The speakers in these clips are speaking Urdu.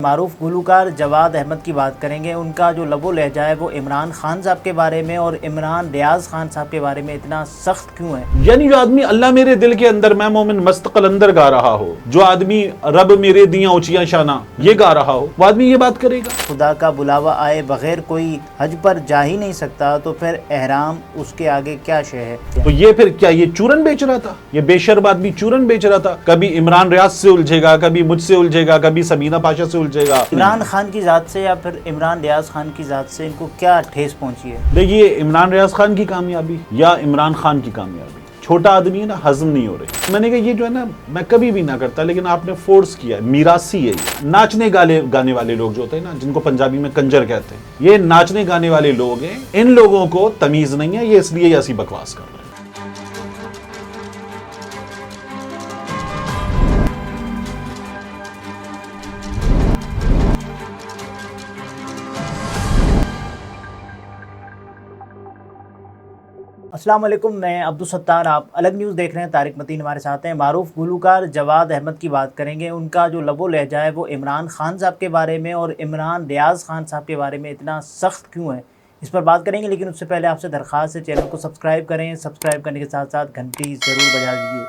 معروف گلوکار جواد احمد کی بات کریں گے. ان کا جو لب و لہجہ ہے وہ عمران خان صاحب کے بارے میں اور عمران ریاض خان صاحب کے بارے میں اتنا سخت کیوں ہے؟ یعنی جو آدمی اللہ میرے دل کے اندر میں مومن مست قلندر گا رہا ہو، جو آدمی رب میرے دیاں اونچیاں شانہ یہ گا رہا ہو، وہ آدمی یہ بات کرے گا؟ خدا کا بلاوا آئے بغیر کوئی حج پر جا ہی نہیں سکتا تو پھر احرام اس کے آگے کیا شے ہے؟ تو یہ پھر کیا یہ چورن بیچ رہا تھا؟ یہ بے شرم آدمی چورن بیچ رہا تھا. کبھی عمران ریاض سے الجھے گا، کبھی مجھ سے الجھے گا، کبھی سبینہ پاشا سے الجھے گا. عمران خان کی ذات سے یا پھر عمران ریاض خان کی ذات سے ان کو کیا ٹھیس پہنچی ہے؟ دیکھیے، عمران ریاض خان کی کامیابی یا عمران خان کی کامیابی، چھوٹا آدمی ہے نا، ہضم نہیں ہو رہی. میں نے کہا یہ جو ہے نا میں کبھی بھی نہ کرتا، لیکن آپ نے فورس کیا ہے. میراثی ہے یہ. ناچنے گانے والے لوگ جو ہوتے ہیں نا، جن کو پنجابی میں کنجر کہتے ہیں، یہ ناچنے گانے والے لوگ ہیں. ان لوگوں کو تمیز نہیں ہے، یہ اس لیے ایسی بکواس کر رہے ہیں. السلام علیکم، میں عبدالستار، آپ الگ نیوز دیکھ رہے ہیں. طارق متین ہمارے ساتھ ہیں. معروف گلوکار جواد احمد کی بات کریں گے. ان کا جو لب و لہجہ ہے وہ عمران خان صاحب کے بارے میں اور عمران ریاض خان صاحب کے بارے میں اتنا سخت کیوں ہے، اس پر بات کریں گے. لیکن اس سے پہلے آپ سے درخواست ہے چینل کو سبسکرائب کریں. سبسکرائب کرنے کے ساتھ ساتھ گھنٹی ضرور بجا دیجیے.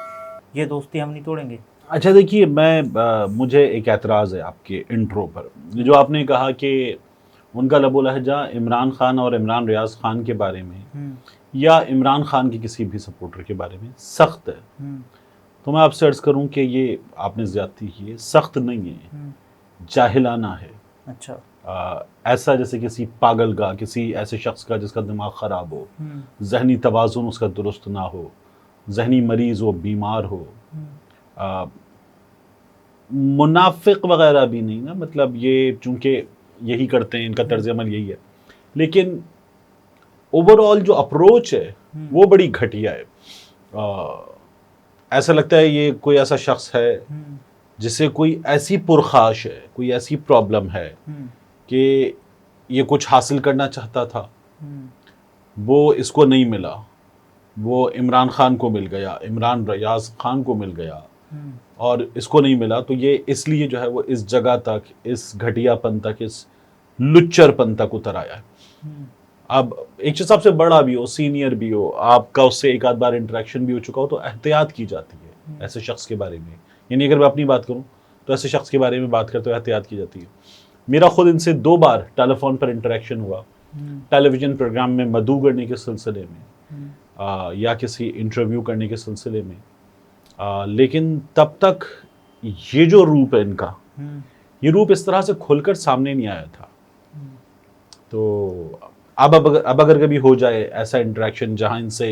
یہ دوستی ہم نہیں توڑیں گے. اچھا دیکھیے، مجھے ایک اعتراض ہے آپ کے انٹرو پر. جو آپ نے کہا کہ ان کا لب و لہجہ عمران خان اور عمران ریاض خان کے بارے میں یا عمران خان کے کسی بھی سپورٹر کے بارے میں سخت ہے، تو میں آپ سے عرض کروں کہ یہ آپ نے زیادتی کی ہے. سخت نہیں ہے، جاہلانہ ہے. اچھا، ایسا جیسے کسی پاگل کا، کسی ایسے شخص کا جس کا دماغ خراب ہو، ذہنی توازن اس کا درست نہ ہو، ذہنی مریض ہو، بیمار ہو. منافق وغیرہ بھی نہیں نا، مطلب یہ چونکہ یہی کرتے ہیں، ان کا طرز عمل یہی ہے، لیکن اوور آل جو اپروچ ہے وہ بڑی گھٹیا ہے. ایسا لگتا ہے یہ کوئی ایسا شخص ہے جسے کوئی ایسی پرخاش ہے، کوئی ایسی پرابلم ہے کہ یہ کچھ حاصل کرنا چاہتا تھا، وہ اس کو نہیں ملا، وہ عمران خان کو مل گیا، عمران ریاض خان کو مل گیا اور اس کو نہیں ملا، تو یہ اس لیے جو ہے وہ اس جگہ تک، اس گھٹیا پن تک، اس لچر پن تک اتر آیا ہے. اب ایک چیز آپ سے بڑا بھی ہو، سینئر بھی ہو، آپ کا اس سے ایک آدھ بار انٹریکشن بھی ہو چکا ہو، تو احتیاط کی جاتی ہے ایسے شخص کے بارے میں. یعنی اگر میں اپنی بات کروں تو ایسے شخص کے بارے میں بات کرتے ہوئے احتیاط کی جاتی ہے. میرا خود ان سے 2 بار ٹیلی فون پر انٹریکشن ہوا، ٹیلی ویژن پروگرام میں مدعو کرنے کے سلسلے میں یا کسی انٹرویو کرنے کے سلسلے میں. لیکن تب تک یہ جو روپ ہے ان کا، یہ روپ اس طرح سے کھل کر سامنے نہیں آیا تھا. تو اب اگر کبھی ہو جائے ایسا انٹریکشن جہاں ان سے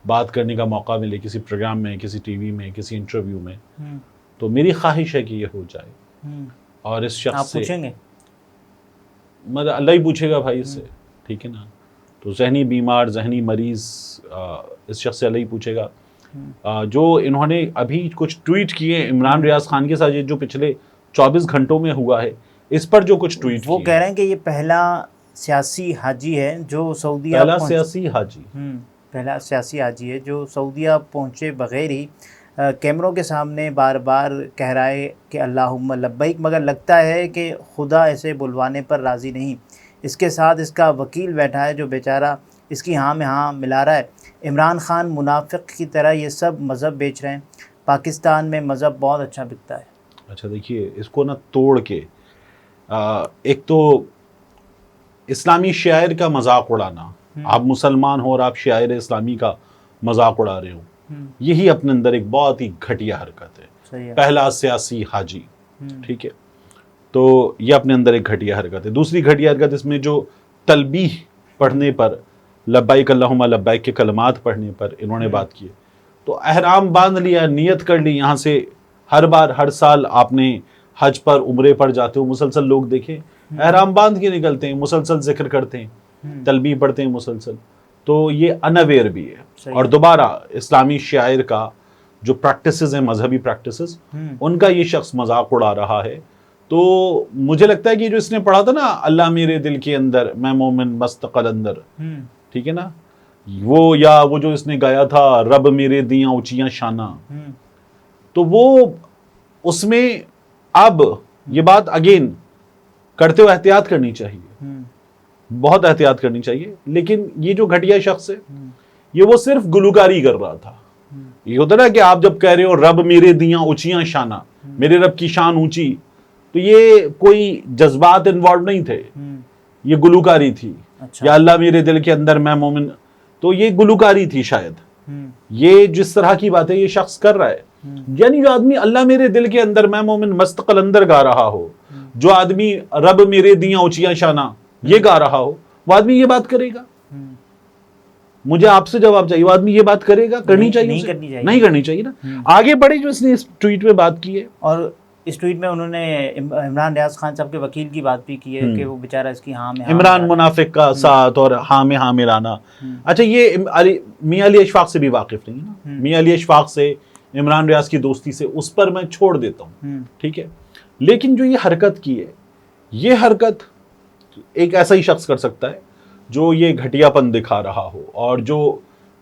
بات کرنے کا موقع ملے، کسی پروگرام میں، کسی ٹی وی میں، کسی انٹرویو میں، تو میری خواہش ہے کہ یہ ہو جائے. اور اس شخص سے پوچھیں گے، مطلب اللہ ہی پوچھے گا بھائی اس سے، ٹھیک ہے نا. تو ذہنی بیمار، ذہنی مریض اس شخص سے اللہ ہی پوچھے گا. جو انہوں نے ابھی کچھ ٹویٹ کیے عمران ریاض خان کے ساتھ، جو پچھلے 24 گھنٹوں میں ہوا ہے، اس پر جو کچھ ٹویٹ وہ کہہ رہے ہیں کہ یہ پہلا سیاسی حاجی ہے جو سعودیہ پہلا سیاسی حاجی ہے جو سعودیہ پہنچے بغیر ہی کیمروں کے سامنے بار بار کہہ رہا ہے کہ اللہم لبیک، مگر لگتا ہے کہ خدا ایسے بلوانے پر راضی نہیں. اس کے ساتھ اس کا وکیل بیٹھا ہے جو بیچارہ اس کی ہاں میں ہاں ملا رہا ہے. عمران خان منافق کی طرح یہ سب مذہب بیچ رہے ہیں. پاکستان میں مذہب بہت اچھا بکتا ہے. اچھا دیکھیے، اس کو نا توڑ کے ایک تو اسلامی شاعر کا مذاق اڑانا، آپ مسلمان ہو اور آپ شاعر اسلامی کا مذاق اڑا رہے ہو، یہی اپنے اندر ایک بہت ہی گھٹیا حرکت ہے. پہلا سیاسی حاجی، ٹھیک ہے، تو یہ اپنے اندر ایک گھٹیا حرکت ہے. دوسری گھٹیا حرکت اس میں جو تلبیح پڑھنے پر، لبیک اللہم لبیک کے کلمات پڑھنے پر انہوں نے بات کی. تو احرام باندھ لیا، نیت کر لی، یہاں سے ہر سال آپ نے حج پر، عمرے پر جاتے ہو، مسلسل لوگ دیکھیں احرام باندھ کے نکلتے ہیں، مسلسل ذکر کرتے ہیں، تلبیح پڑھتے ہیں مسلسل. تو یہ انویئر بھی ہے. اور دوبارہ اسلامی شاعر کا جو پریکٹسز ہیں، مذہبی پریکٹسز، ان کا یہ شخص مذاق اڑا رہا ہے. تو مجھے لگتا ہے کہ جو اس نے پڑھا تھا نا، اللہ میرے دل کے اندر میں مومن مست قلندر، ٹھیک ہے نا، وہ جو اس نے گایا تھا رب میرے دیاں اونچیاں شانہ، تو وہ اس میں اب یہ بات اگین کرتے ہوئے احتیاط کرنی چاہیے, بہت احتیاط کرنی چاہیے. لیکن یہ جو گھٹیا شخص ہے یہ وہ صرف گلوکاری کر رہا تھا. یہ ہوتا نا کہ آپ جب کہہ رہے ہو رب میرے دیاں اونچیاں شانہ, میرے رب کی شان اونچی, تو یہ کوئی جذبات انوالو نہیں تھے, یہ گلوکاری تھی. یا اللہ میرے دل کے اندر میں مومن, تو یہ گلوکاری تھی شاید. یہ جس طرح کی بات ہے یہ شخص کر رہا ہے, یعنی جو آدمی اللہ میرے دل کے اندر میں مومن مستقل اندر گا رہا ہو, جو آدمی رب میرے دیاں اونچیاں شانہ یہ گا رہا ہو, وہ آدمی یہ بات کرے گا. مجھے آپ سے جواب چاہیے, وہ آدمی یہ بات کرے گا؟ کرنی چاہیے نہیں کرنی چاہیے نا. آگے بڑھے جو اس نے اس ٹویٹ میں بات کی ہے, اور اس ٹویٹ میں انہوں نے عمران ریاض خان صاحب کے وکیل کی بات بھی کی ہے کہ وہ بیچارہ اس کی ہاں میں عمران منافق کا ساتھ اور ہاں میں ہاں ملانا. اچھا یہ میاں علی اشفاق سے بھی واقف نہیں ہے نا, میاں علی اشفاق سے عمران ریاض کی دوستی سے اس پر میں چھوڑ دیتا ہوں, ٹھیک ہے. لیکن جو یہ حرکت کی ہے, یہ حرکت ایک ایسا ہی شخص کر سکتا ہے جو یہ گھٹیا پن دکھا رہا ہو, اور جو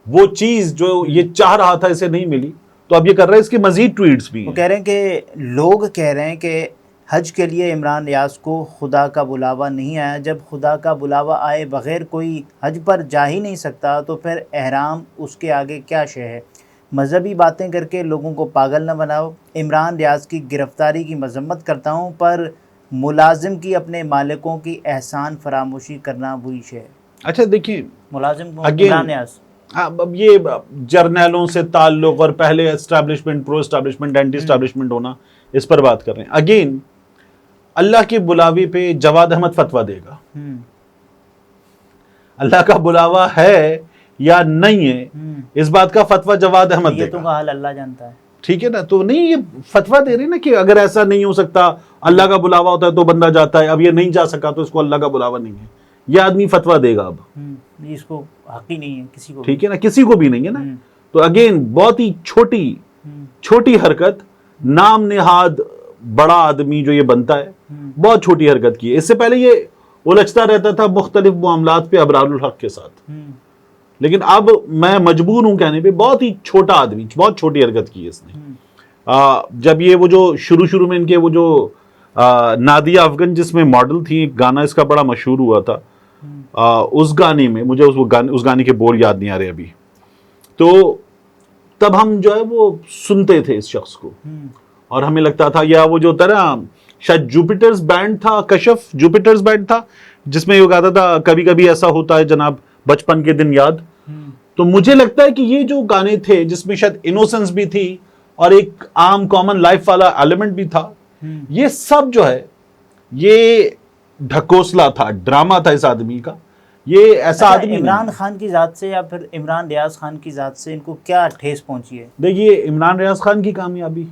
وہ چیز جو یہ چاہ رہا تھا اسے نہیں ملی, تو اب یہ کر رہا ہے. اس کے مزید ٹویٹس بھی ہیں. وہ کہہ رہے ہیں کہ لوگ کہہ رہے ہیں کہ حج کے لیے عمران ریاض کو خدا کا بلاوا نہیں آیا. جب خدا کا بلاوا آئے بغیر کوئی حج پر جا ہی نہیں سکتا تو پھر احرام اس کے آگے کیا شے ہے. مذہبی باتیں کر کے لوگوں کو پاگل نہ بناؤ. عمران ریاض کی گرفتاری کی مذمت کرتا ہوں, پر ملازم کی اپنے مالکوں کی احسان فراموشی کرنا بری شے ہے. اچھا دیکھیے, ملازم کو عمران ریاض, اب یہ جرنیلوں سے تعلق اور پہلے اسٹیبلشمنٹ, پرو اسٹیبلشمنٹ, اینٹی اسٹیبلشمنٹ ہونا, اس پر بات کر رہے ہیں. اگین اللہ کے بلاوے پہ جواد احمد فتویٰ دے گا. اللہ کا بلاوا ہے یا نہیں ہے, اس بات کا فتویٰ جواد احمد دے گا. یہ تو کا حال اللہ جانتا ہے, ٹھیک ہے نا. تو نہیں, یہ فتویٰ دے رہے نا کہ اگر ایسا نہیں ہو سکتا, اللہ کا بلاوا ہوتا ہے تو بندہ جاتا ہے, اب یہ نہیں جا سکا تو اس کو اللہ کا بلاوا نہیں ہے. یہ آدمی فتویٰ دے گا. اب اس کو حق ہی نہیں ہے کسی کو, ٹھیک ہے نا, کسی کو بھی نہیں ہے نا. تو اگین بہت ہی چھوٹی حرکت, نام نہاد بڑا آدمی جو یہ بنتا ہے, بہت چھوٹی حرکت کی ہے. اس سے پہلے یہ الجھتا رہتا تھا مختلف معاملات پہ ابرار الحق کے ساتھ, لیکن اب میں مجبور ہوں کہنے پہ بہت ہی چھوٹا آدمی, بہت چھوٹی حرکت کی ہے اس نے. جب یہ وہ جو شروع میں ان کے وہ جو نادیہ افغان جس میں ماڈل تھی, ایک گانا اس کا بڑا مشہور ہوا تھا, اس گانے میں مجھے اس گانے کے بول یاد نہیں آ رہے ابھی, تو تب ہم جو ہے وہ سنتے تھے اس شخص کو, اور ہمیں لگتا تھا, یا وہ جو طرح شاید جوپیٹرز بینڈ تھا, کشف جوپیٹرز بینڈ تھا, جس میں یہ کہتا تھا کبھی کبھی ایسا ہوتا ہے جناب بچپن کے دن یاد. تو مجھے لگتا ہے کہ یہ جو گانے تھے جس میں شاید انوسنس بھی تھی اور ایک عام کامن لائف والا ایلیمنٹ بھی تھا, یہ سب جو ہے یہ ڈھکوسلا تھا, ڈرامہ تھا اس آدمی کا. یہ ایسا آدمی عمران خان کی ذات سے یا پھر عمران ریاض خان کی ذات سے ان کو کیا ٹھیس پہنچی ہے؟ دیکھیے, عمران ریاض خان کی کامیابی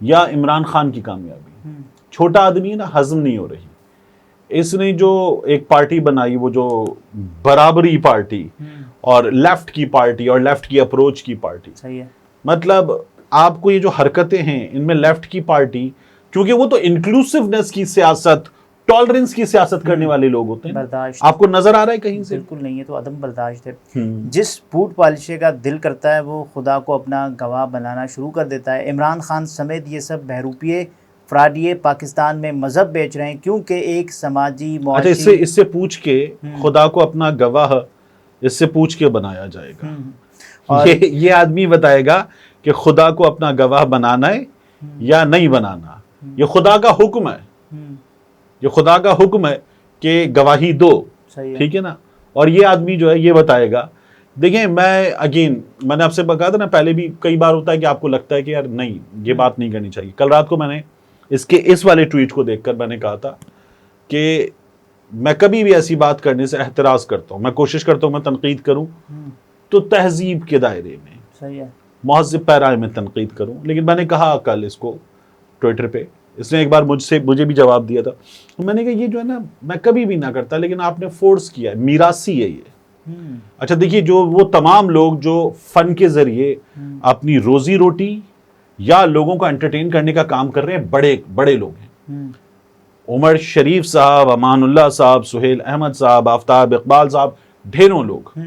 یا عمران خان کی کامیابی, چھوٹا آدمی ہے نا, ہضم نہیں ہو رہی. اس نے جو ایک پارٹی بنائی, وہ جو برابری پارٹی اور لیفٹ کی پارٹی اور لیفٹ کی اپروچ کی پارٹی, صحیح ہے. مطلب آپ کو یہ جو حرکتیں ہیں ان میں لیفٹ کی پارٹی, کیونکہ وہ تو انکلوسیونیس کی سیاست, ٹالرنس کی سیاست کرنے والے لوگ ہوتے ہیں. برداشت آپ کو نظر آ رہا ہے کہیں سے؟ بالکل نہیں ہے, تو عدم برداشت ہے. جس پوٹ پالشے کا دل کرتا ہے وہ خدا کو اپنا گواہ بنانا شروع کر دیتا ہے. عمران خان سمیت یہ سب بہروپیے فراڈیے پاکستان میں مذہب بیچ رہے ہیں, کیونکہ ایک سماجی معاشی اس سے پوچھ کے خدا کو اپنا گواہ اس سے پوچھ کے بنایا جائے گا. یہ آدمی بتائے گا کہ خدا کو اپنا گواہ بنانا ہے یا نہیں بنانا. یہ خدا کا حکم ہے, یہ خدا کا حکم ہے کہ گواہی دو, ٹھیک ہے نا. اور یہ آدمی جو ہے یہ بتائے گا. دیکھیں, میں نے آپ سے بتایا تھا نا پہلے بھی, کئی بار ہوتا ہے کہ آپ کو لگتا ہے کہ یار نہیں, یہ بات نہیں کرنی چاہیے. کل رات کو میں نے اس والے ٹویٹ کو دیکھ کر میں نے کہا تھا کہ میں کبھی بھی ایسی بات کرنے سے احتراز کرتا ہوں. میں کوشش کرتا ہوں میں تنقید کروں تو تہذیب کے دائرے میں, صحیح ہے, مہذب پیرائے میں تنقید کروں. لیکن میں نے کہا کل اس کو ٹویٹر پہ, اس نے ایک بار مجھے بھی جواب دیا تھا. میں نے کہا یہ جو ہے نا میں کبھی بھی نہ کرتا, لیکن آپ نے فورس کیا ہے, میراثی ہے یہ. اچھا دیکھیے, جو وہ تمام لوگ جو فن کے ذریعے اپنی روزی روٹی یا لوگوں کو انٹرٹین کرنے کا کام کر رہے ہیں, بڑے لوگ ہیں. عمر شریف صاحب, امان اللہ صاحب, سہیل احمد صاحب, آفتاب اقبال صاحب, ڈھیروں لوگ,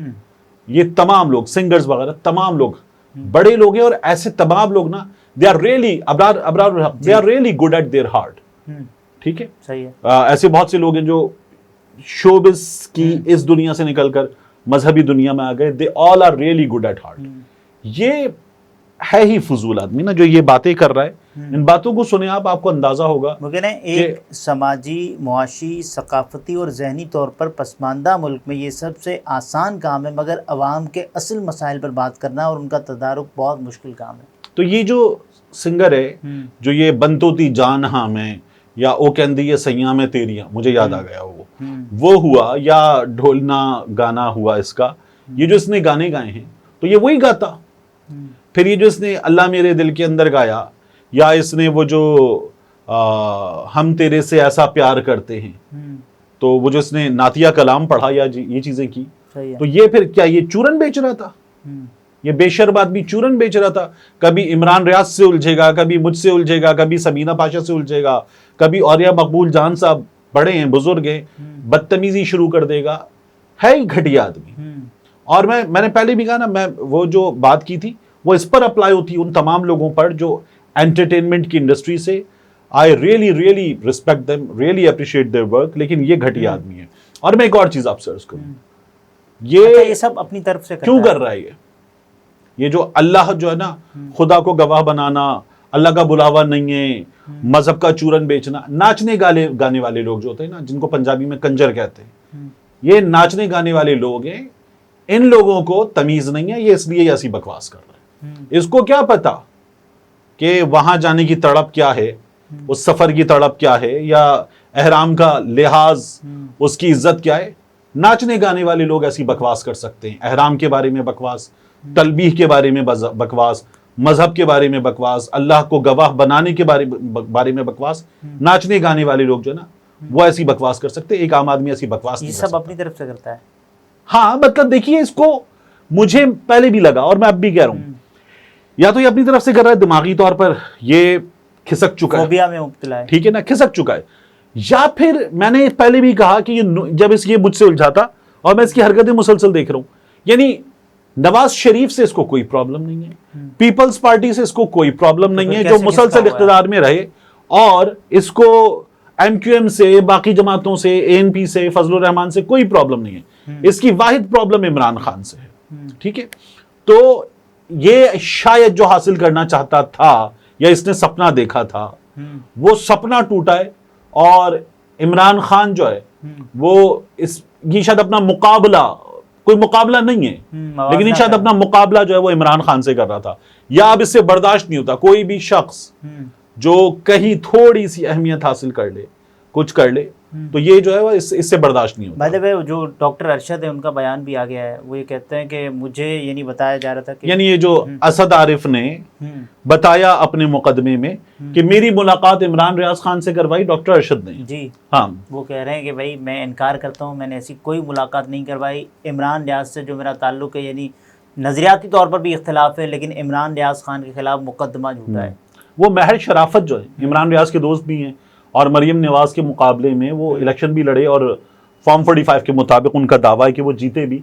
یہ تمام لوگ, سنگرز وغیرہ تمام لوگ بڑے لوگ ہیں. اور ایسے تمام لوگ نا, they are really Abrar, they are really good at their heart. ٹھیک ہے. صحیح ہے. ایسے بہت سے لوگ ہیں جو شوبز کی اس دنیا سے نکل کر مذہبی دنیا میں آ گئے. They all are really good at heart. یہ ہے ہی فضول آدمی نا جو یہ باتیں کر رہا ہے. ان باتوں کو سنیں آپ کو اندازہ ہوگا. مگر ایک سماجی، معاشی، ثقافتی اور ذہنی طور پر پسماندہ ملک میں یہ سب سے آسان کام ہے، مگر عوام کے اصل مسائل پر بات کرنا اور ان کا تدارک بہت مشکل کام ہے. تو یہ جو سنگر ہے جو یہ بنتوتی جان ہاں میں یا او کہندی یہ سیاں میں تیریاں، مجھے یاد آ گیا وہ ہوا، یا ڈھولنا گانا ہوا اس کا. یہ جو اس نے گانے گائے ہیں تو یہ وہی گاتا. پھر یہ جو اس نے اللہ میرے دل کے اندر گایا، یا اس نے وہ جو ہم تیرے سے ایسا پیار کرتے ہیں، تو وہ جو اس نے نعتیہ کلام پڑھا یا یہ چیزیں کی، تو یہ پھر کیا یہ چورن بیچ رہا تھا؟ یہ بے شرم آدمی چورن بیچ رہا تھا. کبھی عمران ریاض سے الجھے گا، کبھی مجھ سے الجھے گا، کبھی سبینہ پاشا سے الجھے گا، کبھی اولیاء مقبول جان صاحب بڑے ہیں، بزرگ ہیں، بدتمیزی شروع کر دے گا. ہے ہی گھٹیا آدمی. اور میں نے پہلے بھی کہا نا، میں وہ جو بات کی تھی وہ اس پر اپلائی ہوتی ان تمام لوگوں پر جو انٹرٹینمنٹ کی انڈسٹری سے. I really respect them, really appreciate their work. لیکن یہ گھٹیا آدمی ہے. اور میں ایک اور چیز آپ سے عرض کروں، یہ سب اپنی طرف سے کیوں کر رہا ہے یہ جو اللہ جو ہے نا خدا کو گواہ بنانا، اللہ کا بلاوا نہیں ہے، مذہب کا چورن بیچنا. ناچنے گانے والے لوگ جو ہوتے ہیں نا، جن کو پنجابی میں کنجر کہتے ہیں، یہ ناچنے گانے والے لوگ ہیں. ان لوگوں کو تمیز نہیں ہے، یہ اس لیے ایسی بکواس کر رہے ہیں. اس کو کیا پتا کہ وہاں جانے کی تڑپ کیا ہے، اس سفر کی تڑپ کیا ہے، یا احرام کا لحاظ اس کی عزت کیا ہے. ناچنے گانے والے لوگ ایسی بکواس کر سکتے ہیں. احرام کے بارے میں بکواس، تلبیح کے بارے میں بکواس، مذہب کے بارے میں بکواس، اللہ کو گواہ بنانے کے بارے میں بکواس. ناچنے گانے والے لوگ جو نا وہ ایسی بکواس کر سکتے. ایک عام آدمی ایسی بکواس نہیں کر سکتا. یہ سب اپنی طرف سے کرتا ہے. ہاں مطلب دیکھیے، اس کو مجھے پہلے بھی لگا اور میں اب بھی کہہ رہا ہوں، یا تو یہ اپنی طرف سے کر رہا ہے، دماغی طور پر یہ کھسک چکا ہے، فوبیا میں مبتلا ہے، ٹھیک ہے نا، کھسک چکا ہے. یا پھر میں نے پہلے بھی کہا کہ جب یہ مجھ سے الجھاتا اور میں اس کی حرکتیں مسلسل دیکھ رہا ہوں، یعنی نواز شریف سے اس کو کوئی پرابلم نہیں ہے، پیپلز پارٹی سے اس کو کوئی پرابلم نہیں ہے جو مسلسل اقتدار میں رہے، اور اس کو ایم کیو ایم سے، باقی جماعتوں سے، اے این پی سے، فضل الرحمان سے کوئی پرابلم نہیں ہے. اس کی واحد پرابلم عمران خان سے ہے. ٹھیک ہے. تو یہ شاید جو حاصل کرنا چاہتا تھا یا اس نے سپنا دیکھا تھا، وہ سپنا ٹوٹا ہے. اور عمران خان جو ہے وہ یہ شاید اپنا مقابلہ، کوئی مقابلہ نہیں ہے لیکن یہ شاید اپنا مقابلہ جو ہے وہ عمران خان سے کر رہا تھا. یا اب اس سے برداشت نہیں ہوتا کوئی بھی شخص جو کہیں تھوڑی سی اہمیت حاصل کر لے، کچھ کر لے، تو یہ جو ہے وہ اس سے برداشت نہیں ہوتا. بائی دی وے جو ڈاکٹر ارشد ہے ان کا بیان بھی آ گیا ہے، وہ یہ کہتے ہیں کہ مجھے یہ نہیں بتایا جا رہا تھا کہ، یعنی یہ جو اسد عارف نے بتایا اپنے مقدمے میں کہ میری ملاقات عمران ریاض خان سے کروائی ڈاکٹر ارشد نے. جی ہاں، وہ کہہ رہے ہیں کہ بھائی میں انکار کرتا ہوں، میں نے ایسی کوئی ملاقات نہیں کروائی. عمران ریاض سے جو میرا تعلق ہے، یعنی نظریاتی طور پر بھی اختلاف ہے، لیکن عمران ریاض خان کے خلاف مقدمہ جھوٹا ہے. وہ محض شرافت جو ہے، عمران ریاض کے دوست بھی ہیں اور مریم نواز کے مقابلے میں وہ الیکشن بھی لڑے اور فارم 45 کے مطابق ان کا دعویٰ ہے کہ وہ جیتے بھی.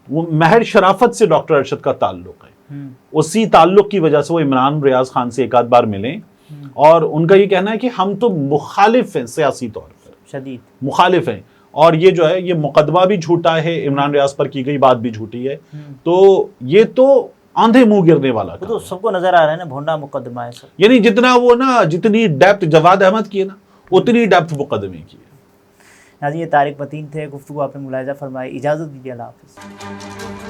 وہ محض شرافت سے ڈاکٹر ارشد کا تعلق ہے. اسی تعلق کی وجہ سے وہ عمران ریاض خان سے ایک آدھ بار ملیں، اور ان کا یہ کہنا ہے کہ ہم تو مخالف ہیں، سیاسی طور پر شدید مخالف ہیں، اور یہ جو ہے یہ مقدمہ بھی جھوٹا ہے، عمران ریاض پر کی گئی بات بھی جھوٹی ہے. تو یہ تو آندھے منہ گرنے والا وہ تو سب کو نظر آ رہا ہے نا، بھونڈا مقدمہ ہے سب. یعنی جتنا وہ نا، جتنی ڈیپتھ جواد احمد کی ہے نا، اتنی ڈیپتھ مقدمے کی ہے. ناظرین، یہ طارق متین تھے، گفتگو آپ نے ملاحظہ فرمائی. اجازت دیجیے، اللہ حافظ.